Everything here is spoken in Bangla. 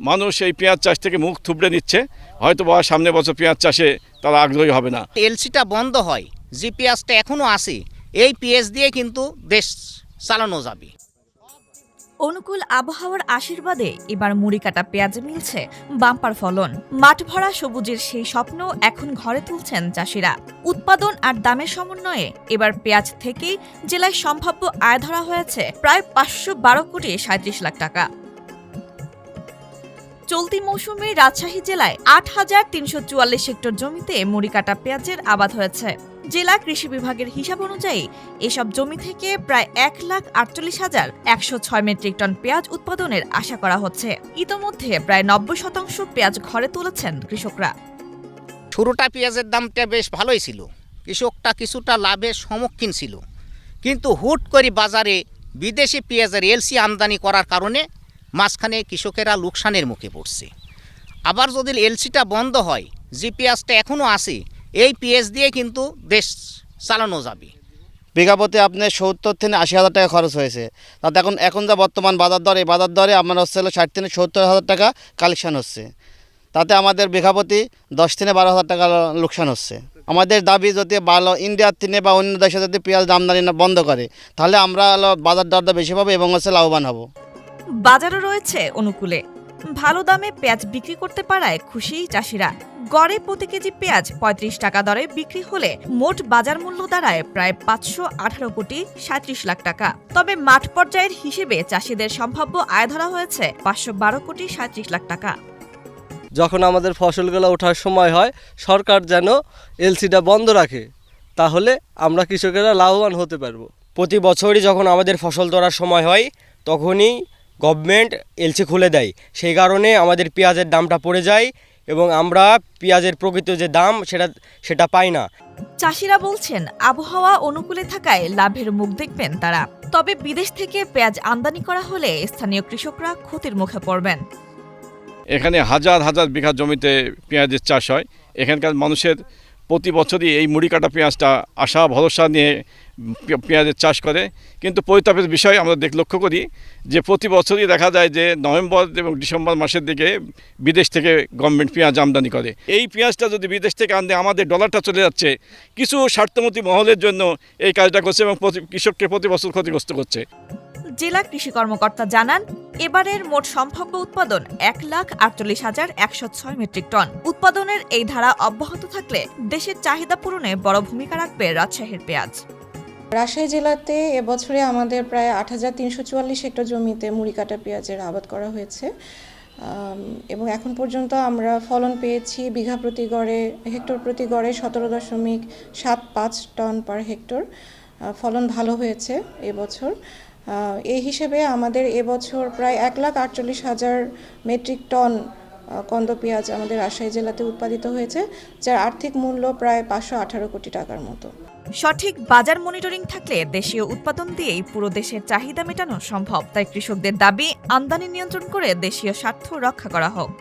মানুষ এই পেঁয়াজ চাষ থেকে মুখ থুবড়ে নিচ্ছে। হয়তো বা সামনে বছর পেঁয়াজ চাষে তারা আগ্রহী হবে না। এলসিটা বন্ধ হয়, যে পেঁয়াজটা এখনও আছে, এই পেঁয়াজ দিয়ে কিন্তু দেশ চালানো যাবে। অনুকূল আবহাওয়ার আশীর্বাদে এবার মুড়ি কাটা পেঁয়াজ মিলছে বাম্পার ফলন। মাঠ ভরা সবুজের সেই স্বপ্ন এখন ঘরে তুলছেন চাষিরা। উৎপাদন আর দামের সমন্বয়ে এবার পেঁয়াজ থেকেই জেলায় সম্ভাব্য আয় ধরা হয়েছে প্রায় 512,37,00,000 টাকা। চলতি মৌসুমে রাজশাহী জেলায় 8,344 হেক্টর জমিতে মুড়ি কাটা পেঁয়াজের আবাদ হয়েছে। জেলা কৃষি বিভাগের হিসাব অনুযায়ী এসব জমি থেকে প্রায় 1,48,106 মেট্রিক টন পেঁয়াজ উৎপাদনের আশা করা হচ্ছে। ইতোমধ্যে প্রায় 90% পেঁয়াজ ঘরে তুলেছেন কৃষকরা। শুরুটা পেঁয়াজের দামটা বেশ ভালোই ছিল, কৃষকটা কিছুটা লাভের সম্মুখীন ছিল, কিন্তু হুট করে বাজারে বিদেশি পেঁয়াজের এলসি আমদানি করার কারণে মাঝখানে কৃষকেরা লোকসানের মুখে পড়ছে। আবার যদি এলসিটা বন্ধ হয়, যে পেঁয়াজটা এখনও আছে, এই পেঁয়াজ দিয়ে কিন্তু দেশ চালানো যাবে। বিঘা প্রতি আপনার 70 থেকে 80,000 টাকা খরচ হয়েছে। তাতে এখন যা বর্তমান বাজার দর, এই বাজার দরে আমার হচ্ছে 60 থেকে 70,000 টাকা কালেকশন হচ্ছে। তাতে আমাদের বিঘা প্রতি 10 থেকে 12,000 টাকা লোকসান হচ্ছে। আমাদের দাবি যদি ভালো ইন্ডিয়ার থেকে বা অন্য দেশে যদি পেঁয়াজ আমদানি বন্ধ করে, তাহলে আমরা বাজার দরটা বেশি পাবো এবং হচ্ছে লাভবান হব। বাজারও রয়েছে অনুকূলে। ভালো দামে পেঁয়াজ বিক্রি করতে পারায় খুশি চাষিরা। গড়ে প্রতি কেজি পেঁয়াজ 35 টাকা দরে বিক্রি হলে মোট বাজার মূল্য দাঁড়ায় প্রায় 518,37,00,000 টাকা। তবে মাঠ পর্যায়ের হিসেবে চাষিদের সম্ভাব্য আয় ধরা হয়েছে 512,37,00,000 টাকা। যখন আমাদের ফসলগুলো ওঠার সময় হয়, সরকার যেন এলসিটা বন্ধ রাখে, তাহলে আমরা কৃষকেরা লাভবান হতে পারবো। প্রতি বছরই যখন আমাদের ফসল তোলার সময় হয়, তখনই গভর্নমেন্ট এলসি খুলে দেয়। সেই কারণে আমাদের পেঁয়াজের দামটা পড়ে যায় এবং আমরা পেঁয়াজের প্রকৃত যে দাম সেটা পাই না। চাষিরা বলছেন আবহাওয়া অনুকূলে থাকায় লাভের মুখ দেখবেন তারা। তবে বিদেশ থেকে পেঁয়াজ আমদানি করা হলে স্থানীয় কৃষকরা ক্ষতির মুখে পড়বেন। এখানে হাজার হাজার বিঘা জমিতে পেঁয়াজের চাষ হয়। এখানকার মানুষের প্রতি বছরই এই মুড়ি কাটা পেঁয়াজটা আশা ভরসা নিয়ে পেঁয়াজের চাষ করে। কিন্তু পরিতাপের বিষয় আমরা লক্ষ্য করি যে প্রতি বছরই দেখা যায় যে নভেম্বর এবং ডিসেম্বর মাসের দিকে বিদেশ থেকে গভর্নমেন্ট পেঁয়াজ আমদানি করে। এই পেঁয়াজটা যদি বিদেশ থেকে আনলে আমাদের ডলারটা চলে যাচ্ছে, কিছু স্বার্থমতী মহলের জন্য এই কাজটা করছে এবং কৃষককে প্রতি বছর ক্ষতিগ্রস্ত করছে। জেলা কৃষি কর্মকর্তা জানান, এবারের মোট সম্ভাব্য উৎপাদন 1,48,106 মেট্রিক টন। উৎপাদনের এই ধারা অব্যাহত থাকলে দেশের চাহিদা পূরণে বড় ভূমিকা রাখবে রাজশাহীর পেঁয়াজ। রাজশাহী জেলাতে এবছরে আমাদের প্রায় 8,344 হেক্টর জমিতে মুড়ি কাটা পেঁয়াজের আবাদ করা হয়েছে এবং এখন পর্যন্ত আমরা ফলন পেয়েছি বিঘা প্রতি গড়ে হেক্টর প্রতি গড়ে 17.75 টন পার হেক্টর। ফলন ভালো হয়েছে এবছর। এই হিসেবে আমাদের এবছর প্রায় 1,48,000 মেট্রিক টন কন্দ পেঁয়াজ আমাদের রাজশাহী জেলাতে উৎপাদিত হয়েছে, যার আর্থিক মূল্য প্রায় 518 কোটি টাকার মতো। সঠিক বাজার মনিটরিং থাকলে দেশীয় উৎপাদন দিয়েই পুরো দেশের চাহিদা মেটানো সম্ভব। তাই কৃষকদের দাবি আমদানি নিয়ন্ত্রণ করে দেশীয় স্বার্থ রক্ষা করা হোক।